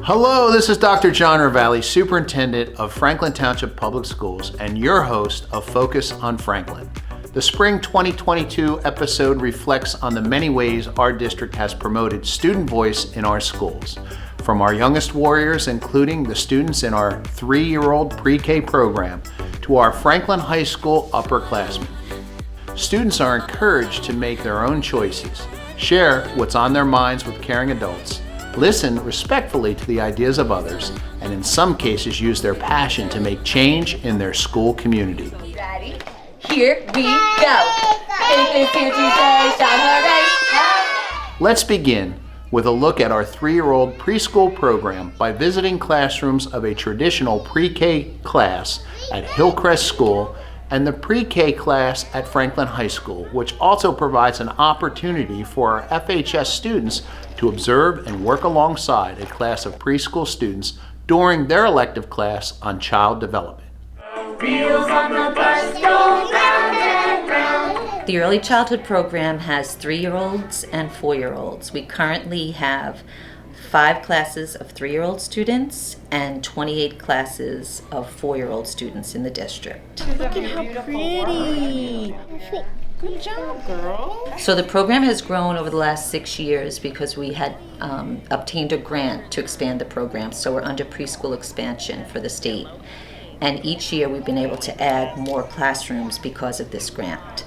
Hello, this is Dr. John Ravalli, Superintendent of Franklin Township Public Schools and your host of Focus on Franklin. The Spring 2022 episode reflects on the many ways our district has promoted student voice in our schools. From our youngest warriors, including the students in our 3-year-old pre-K program, to our Franklin High School upperclassmen. Students are encouraged to make their own choices, share what's on their minds with caring adults, listen respectfully to the ideas of others, and in some cases use their passion to make change in their school community. Ready? Here we go. It is here to say, shout hooray. Let's begin with a look at our 3-year-old preschool program by visiting classrooms of a traditional pre-K class at Hillcrest School and the pre-K class at Franklin High School, which also provides an opportunity for our FHS students to observe and work alongside a class of preschool students during their elective class on child development. Wheels on the bus go round and round. The early childhood program has 3-year-olds and 4-year-olds. We currently have 5 classes of 3-year-old students and 28 classes of 4-year-old students in the district. Look at how pretty. Good job, girl. So the program has grown over the last 6 years because we had obtained a grant to expand the program. So we're under preschool expansion for the state. And each year we've been able to add more classrooms because of this grant.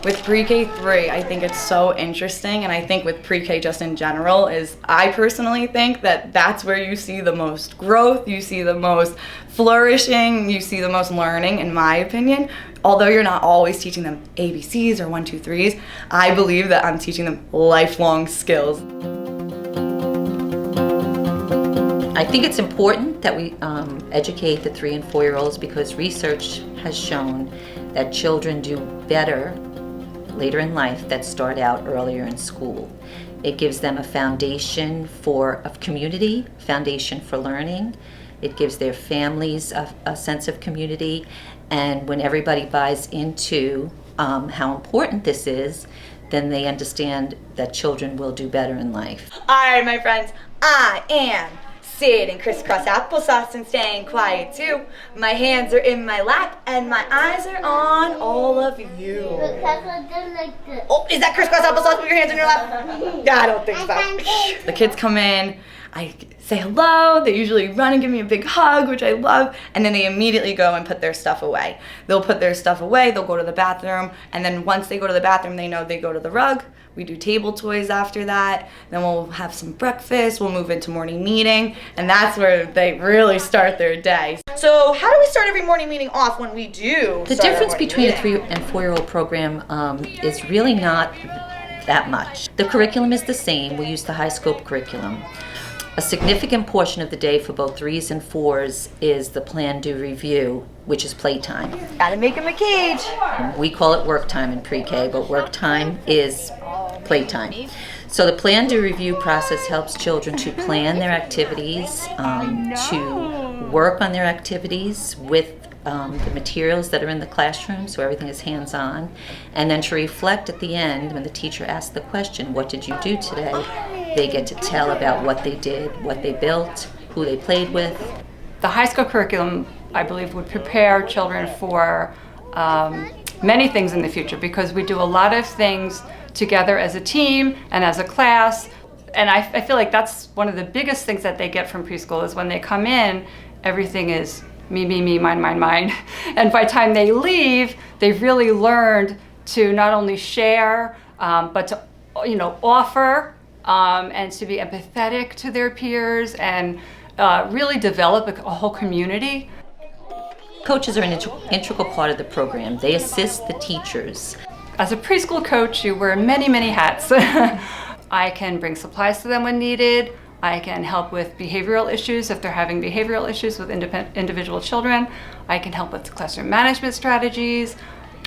With pre-K 3, I think it's so interesting, and I think with pre-K just in general is, I personally think that that's where you see the most growth, you see the most flourishing, you see the most learning, in my opinion. Although you're not always teaching them ABCs or 1, 2, 3s, I believe that I'm teaching them lifelong skills. I think it's important that we educate the 3 and 4-year-olds because research has shown that children do better later in life that start out earlier in school. It gives them a foundation of community, foundation for learning. It gives their families a sense of community. And when everybody buys into how important this is, then they understand that children will do better in life. All right, my friends, I am sitting crisscross applesauce and staying quiet too. My hands are in my lap and my eyes are on all of you. Oh, is that crisscross applesauce with your hands in your lap? I don't think so. The kids come in, I say hello, they usually run and give me a big hug, which I love, and then they immediately go and put their stuff away. They'll put their stuff away, they'll go to the bathroom, and then once they go to the bathroom, they know they go to the rug. We do table toys after that, then we'll have some breakfast, we'll move into morning meeting, and that's where they really start their day. So how do we start every morning meeting off when we do? The difference between a 3 and 4-year-old program is really not that much. The curriculum is the same. We use the high scope curriculum. A significant portion of the day for both 3s and 4s is the plan, do, review, which is playtime. Gotta make them a cage. We call it work time in pre-K, but work time is playtime. So the plan, do, review process helps children to plan their activities, to work on their activities with the materials that are in the classroom, so everything is hands-on, and then to reflect at the end when the teacher asks the question, what did you do today? They get to tell about what they did, what they built, who they played with. The high school curriculum, I believe, would prepare children for many things in the future because we do a lot of things together as a team and as a class. And I feel like that's one of the biggest things that they get from preschool is when they come in, everything is me, me, me, mine, mine, mine. And by the time they leave, they've really learned to not only share, but to offer and to be empathetic to their peers and really develop a whole community. Coaches are an integral part of the program. They assist the teachers. As a preschool coach, you wear many, many hats. I can bring supplies to them when needed. I can help with behavioral issues if they're having behavioral issues with individual children. I can help with classroom management strategies.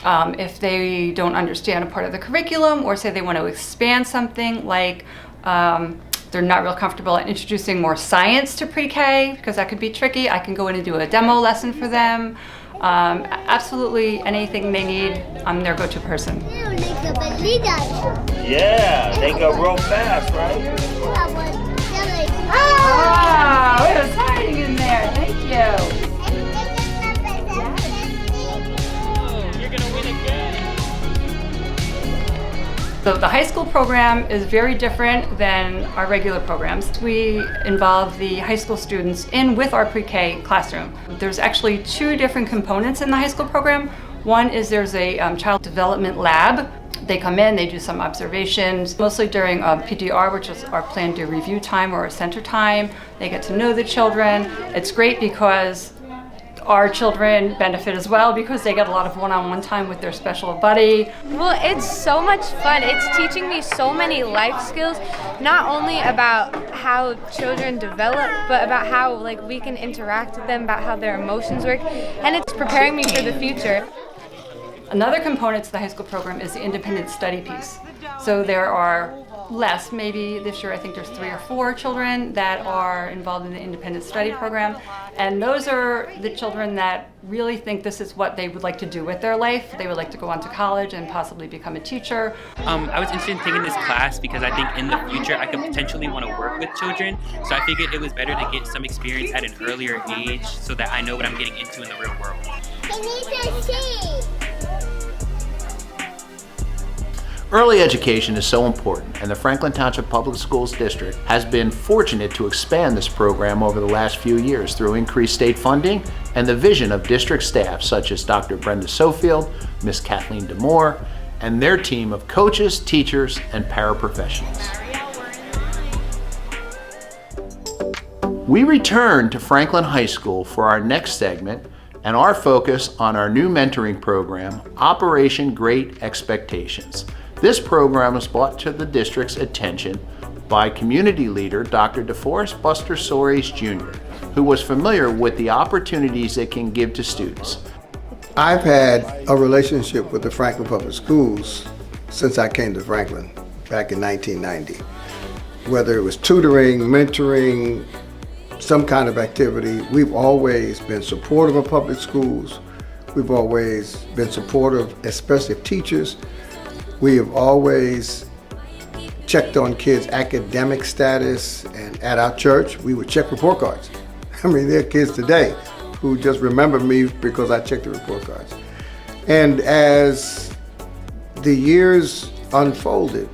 If they don't understand a part of the curriculum or say they want to expand something like they're not real comfortable in introducing more science to pre-K because that could be tricky, I can go in and do a demo lesson for them. Absolutely anything they need, I'm their go-to person. Yeah, they go real fast, right? Oh, it was hiding in there. Thank you. So the high school program is very different than our regular programs. We involve the high school students in with our pre-K classroom. There's actually two different components in the high school program. One is there's a child development lab. They come in, they do some observations, mostly during PDR, which is our plan to review time or center time. They get to know the children. It's great because our children benefit as well because they get a lot of one-on-one time with their special buddy. Well, it's so much fun. It's teaching me so many life skills, not only about how children develop, but about how we can interact with them, about how their emotions work, and it's preparing me for the future. Another component to the high school program is the independent study piece. So there are less, maybe this year I think there's 3 or 4 children that are involved in the independent study program. And those are the children that really think this is what they would like to do with their life. They would like to go on to college and possibly become a teacher. I was interested in taking this class because I think in the future I could potentially want to work with children. So I figured it was better to get some experience at an earlier age so that I know what I'm getting into in the real world. I need to see. Early education is so important, and the Franklin Township Public Schools District has been fortunate to expand this program over the last few years through increased state funding and the vision of district staff such as Dr. Brenda Sofield, Ms. Kathleen DeMoore, and their team of coaches, teachers, and paraprofessionals. We return to Franklin High School for our next segment and our focus on our new mentoring program, Operation Great Expectations. This program was brought to the district's attention by community leader Dr. DeForest Buster Soares Jr., who was familiar with the opportunities it can give to students. I've had a relationship with the Franklin Public Schools since I came to Franklin back in 1990. Whether it was tutoring, mentoring, some kind of activity, we've always been supportive of public schools. We've always been supportive, especially of teachers. We have always checked on kids' academic status, and at our church, we would check report cards. I mean, there are kids today who just remember me because I checked the report cards. And as the years unfolded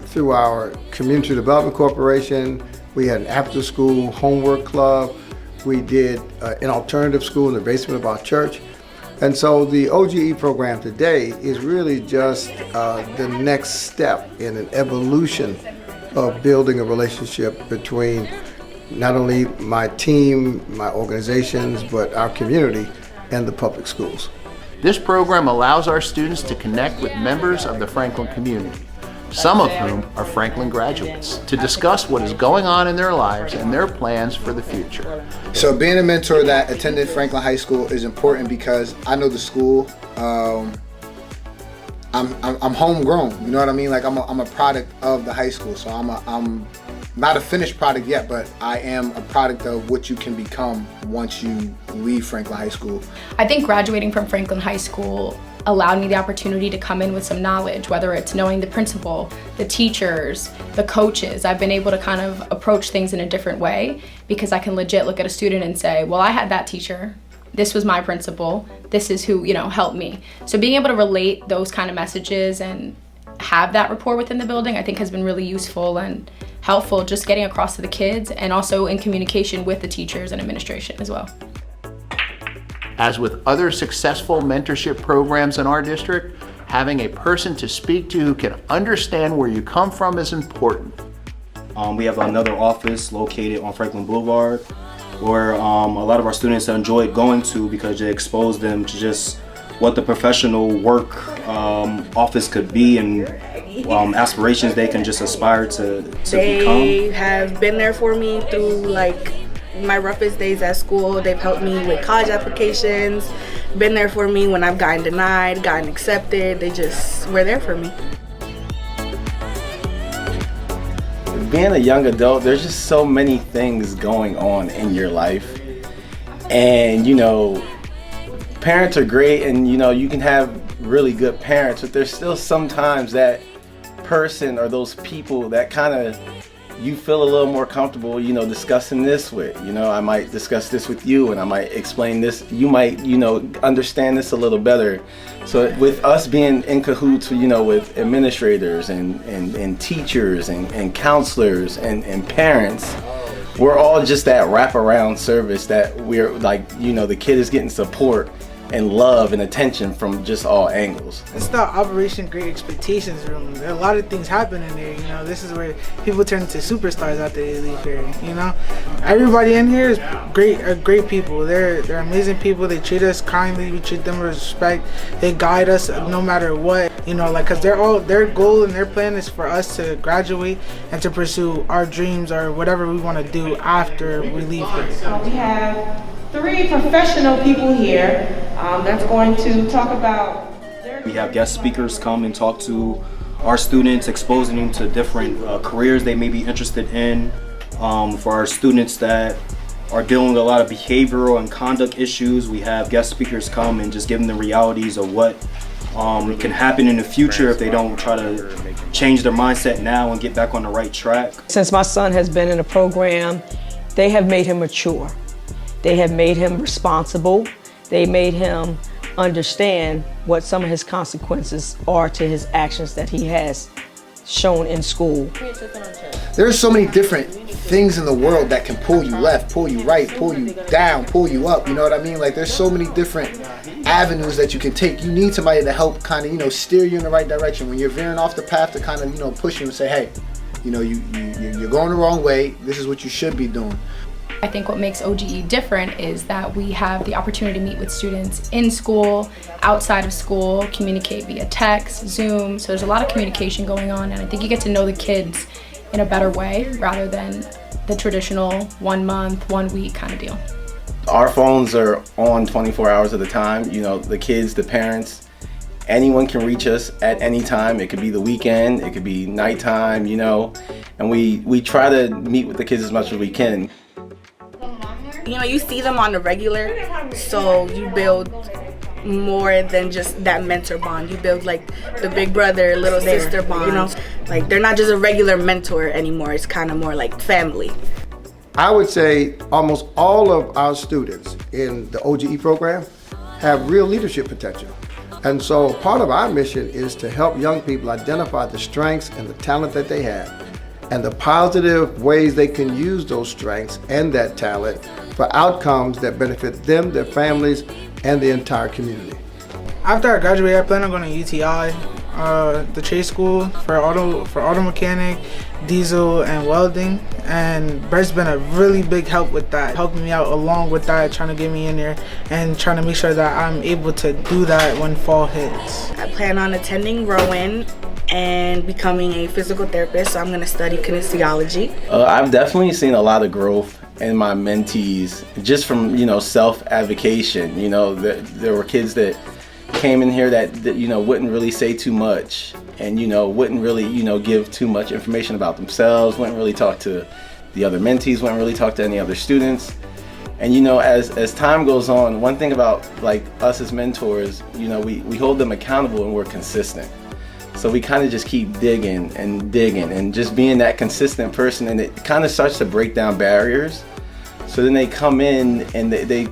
through our Community Development Corporation, we had an after-school homework club. We did an alternative school in the basement of our church. And so the OGE program today is really just the next step in an evolution of building a relationship between not only my team, my organizations, but our community and the public schools. This program allows our students to connect with members of the Franklin community, some of whom are Franklin graduates, to discuss what is going on in their lives and their plans for the future. So being a mentor that attended Franklin High School is important because I know the school. I'm homegrown, you know what I mean? Like I'm a product of the high school, so I'm not a finished product yet, but I am a product of what you can become once you leave Franklin High School. I think graduating from Franklin High School allowed me the opportunity to come in with some knowledge, whether it's knowing the principal, the teachers, the coaches. I've been able to kind of approach things in a different way because I can legit look at a student and say, well, I had that teacher. This was my principal. This is who, helped me. So being able to relate those kind of messages and have that rapport within the building, I think has been really useful and helpful, just getting across to the kids and also in communication with the teachers and administration as well. As with other successful mentorship programs in our district, having a person to speak to who can understand where you come from is important. We have another office located on Franklin Boulevard where a lot of our students enjoy going to because it exposed them to just what the professional work office could be and aspirations they can just aspire to become. They have been there for me through my roughest days at school. They've helped me with college applications, been there for me when I've gotten denied, gotten accepted. They just were there for me. Being a young adult, there's just so many things going on in your life. And parents are great and you can have really good parents, but there's still sometimes that person or those people that kind of you feel a little more comfortable, you know, discussing this with. You know, I might discuss this with you and I might explain this. You might, you know, understand this a little better. So with us being in cahoots, you know, with administrators and teachers and counselors and parents, we're all just that wraparound service that we're like, you know, the kid is getting support and love and attention from just all angles. It's the Operation Great Expectations room. There are a lot of things happen in there, you know. This is where people turn into superstars after they leave here, you know. Everybody in here is great people. They're amazing people. They treat us kindly. We treat them with respect. They guide us no matter what, you know, like, cause their goal and their plan is for us to graduate and to pursue our dreams or whatever we want to do after we leave here. We have 3 professional people here that's going to talk about We have guest speakers come and talk to our students, exposing them to different careers they may be interested in. For our students that are dealing with a lot of behavioral and conduct issues, we have guest speakers come and just give them the realities of what can happen in the future if they don't try to change their mindset now and get back on the right track. Since my son has been in a program, they have made him mature. They have made him responsible. They made him understand what some of his consequences are to his actions that he has shown in school. There's so many different things in the world that can pull you left, pull you right, pull you down, pull you up, you know what I mean? Like, there's so many different avenues that you can take. You need somebody to help kind of, you know, steer you in the right direction. When you're veering off the path, to kind of, you know, push you and say, hey, you know, you're going the wrong way. This is what you should be doing. I think what makes OGE different is that we have the opportunity to meet with students in school, outside of school, communicate via text, Zoom. So there's a lot of communication going on, and I think you get to know the kids in a better way rather than the traditional 1 month, 1 week kind of deal. Our phones are on 24 hours at a time. You know, the kids, the parents, anyone can reach us at any time. It could be the weekend, it could be nighttime, you know, and we try to meet with the kids as much as we can. You know, you see them on the regular, so you build more than just that mentor bond. You build like the big brother, little sister bond. You know, like they're not just a regular mentor anymore. It's kind of more like family. I would say almost all of our students in the OGE program have real leadership potential. And so part of our mission is to help young people identify the strengths and the talent that they have and the positive ways they can use those strengths and that talent for outcomes that benefit them, their families, and the entire community. After I graduate, I plan on going to UTI, the trade school for auto mechanic, diesel, and welding. And Brett's been a really big help with that, helping me out along with that, trying to get me in there and trying to make sure that I'm able to do that when fall hits. I plan on attending Rowan and becoming a physical therapist, so I'm going to study kinesiology. I've definitely seen a lot of growth in my mentees just from, you know, self-advocation. You know, there were kids that came in here that you know, wouldn't really say too much and, you know, wouldn't really, you know, give too much information about themselves, wouldn't really talk to the other mentees, wouldn't really talk to any other students. And, you know, as time goes on, one thing about like us as mentors, you know, we hold them accountable and we're consistent. So we kind of just keep digging and just being that consistent person, and it kind of starts to break down barriers. So then they come in and they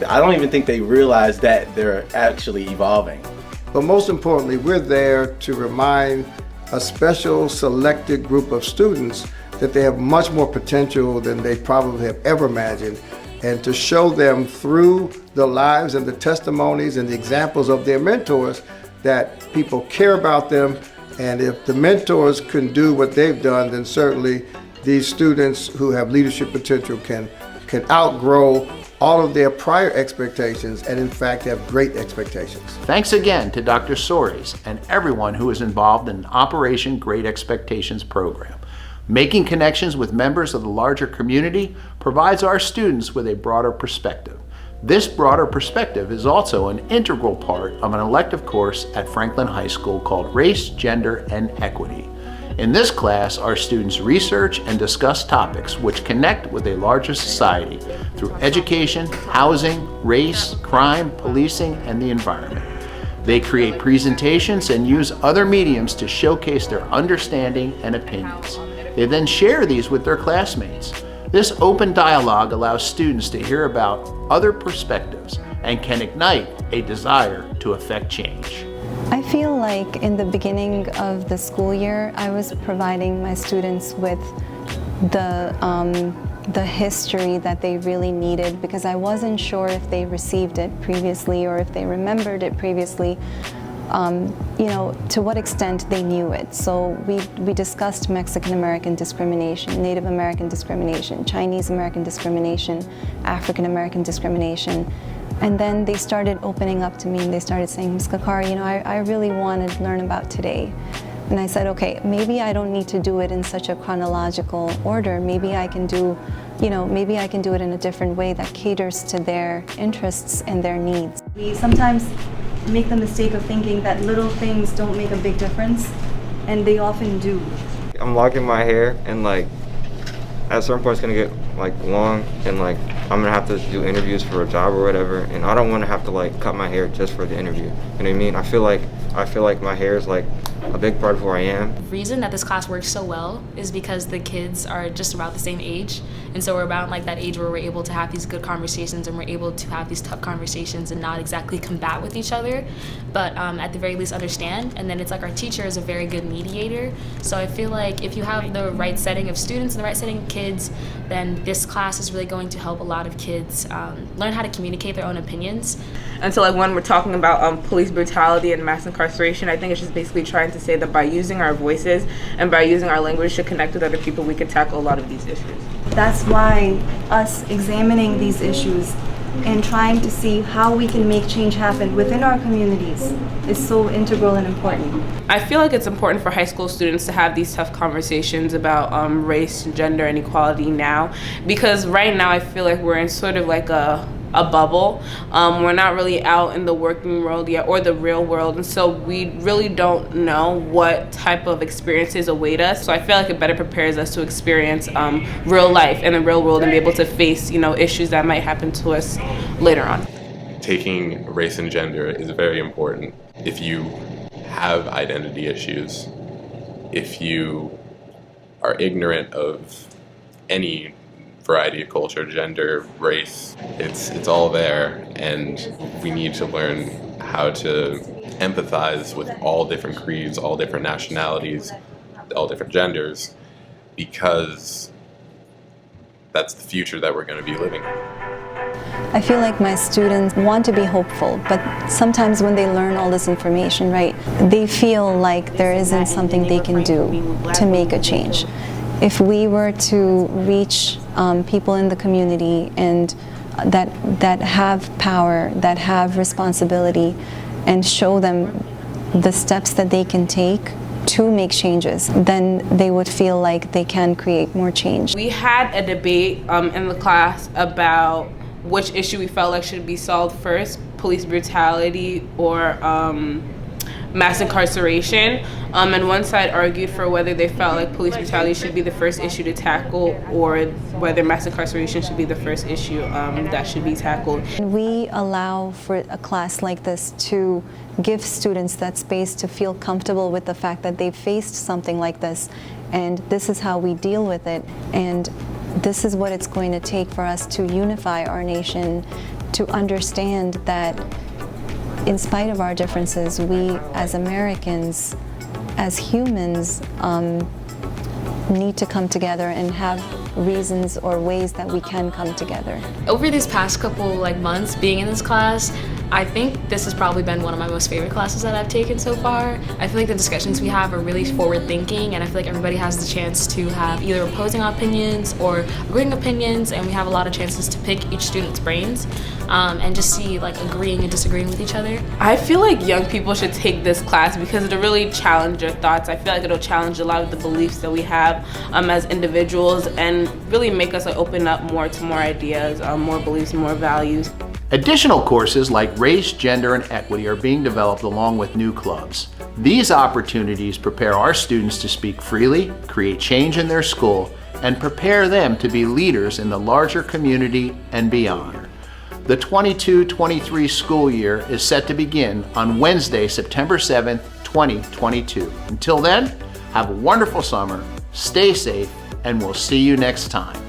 I don't even think they realize that they're actually evolving. But most importantly, we're there to remind a special selected group of students that they have much more potential than they probably have ever imagined, and to show them through the lives and the testimonies and the examples of their mentors that people care about them, and if the mentors can do what they've done, then certainly these students who have leadership potential can outgrow all of their prior expectations and in fact have great expectations. Thanks again to Dr. Soares and everyone who is involved in Operation Great Expectations program. Making connections with members of the larger community provides our students with a broader perspective. This broader perspective is also an integral part of an elective course at Franklin High School called Race, Gender, and Equity. In this class, our students research and discuss topics which connect with a larger society through education, housing, race, crime, policing, and the environment. They create presentations and use other mediums to showcase their understanding and opinions. They then share these with their classmates. This open dialogue allows students to hear about other perspectives and can ignite a desire to affect change. I feel like in the beginning of the school year, I was providing my students with the history that they really needed, because I wasn't sure if they received it previously or if they remembered it previously, you know, to what extent they knew it. So we discussed Mexican American discrimination, Native American discrimination, Chinese American discrimination, African American discrimination. And then they started opening up to me and they started saying, Ms. Kakari, you know, I really want to learn about today. And I said, okay, maybe I don't need to do it in such a chronological order. Maybe I can do, you know, maybe I can do it in a different way that caters to their interests and their needs. We sometimes make the mistake of thinking that little things don't make a big difference, and they often do. I'm locking my hair, and like at a certain point it's gonna get like long, and like I'm gonna have to do interviews for a job or whatever, and I don't want to have to like cut my hair just for the interview. You know what I mean? I feel like my hair is like a big part of who I am. The reason that this class works so well is because the kids are just about the same age, and so we're about like that age where we're able to have these good conversations and we're able to have these tough conversations and not exactly combat with each other, but at the very least understand. And then it's like our teacher is a very good mediator, so I feel like if you have the right setting of students and the right setting of kids, then this class is really going to help a lot of kids learn how to communicate their own opinions. And so like when we're talking about police brutality and mass incarceration, I think it's just basically trying to say that by using our voices and by using our language to connect with other people, we can tackle a lot of these issues. That's why us examining these issues and trying to see how we can make change happen within our communities is so integral and important. I feel like it's important for high school students to have these tough conversations about race, gender, and equality now, because right now I feel like we're in sort of like a bubble. We're not really out in the working world yet or the real world, and so we really don't know what type of experiences await us. So I feel like it better prepares us to experience real life in the real world and be able to face, you know, issues that might happen to us later on. Taking race and gender is very important. If you have identity issues, if you are ignorant of any variety of culture, gender, race, it's all there, and we need to learn how to empathize with all different creeds, all different nationalities, all different genders, because that's the future that we're going to be living in. I feel like my students want to be hopeful, but sometimes when they learn all this information, right, they feel like there isn't something they can do to make a change. If we were to reach people in the community and that have power, that have responsibility, and show them the steps that they can take to make changes, then they would feel like they can create more change. We had a debate in the class about which issue we felt like should be solved first, police brutality or mass incarceration, and one side argued for whether they felt like police brutality should be the first issue to tackle or whether mass incarceration should be the first issue that should be tackled. We allow for a class like this to give students that space to feel comfortable with the fact that they've faced something like this, and this is how we deal with it, and this is what it's going to take for us to unify our nation, to understand that in spite of our differences, we as Americans, as humans, need to come together and have reasons or ways that we can come together. Over these past couple months being in this class, I think this has probably been one of my most favorite classes that I've taken so far. I feel like the discussions we have are really forward thinking, and I feel like everybody has the chance to have either opposing opinions or agreeing opinions, and we have a lot of chances to pick each student's brains and just see agreeing and disagreeing with each other. I feel like young people should take this class because it'll really challenge your thoughts. I feel like it'll challenge a lot of the beliefs that we have as individuals and really make us open up more to more ideas, more beliefs, more values. Additional courses like race, gender, and equity are being developed along with new clubs. These opportunities prepare our students to speak freely, create change in their school, and prepare them to be leaders in the larger community and beyond. The 22-23 school year is set to begin on Wednesday, September 7th, 2022. Until then, have a wonderful summer Stay safe, and we'll see you next time.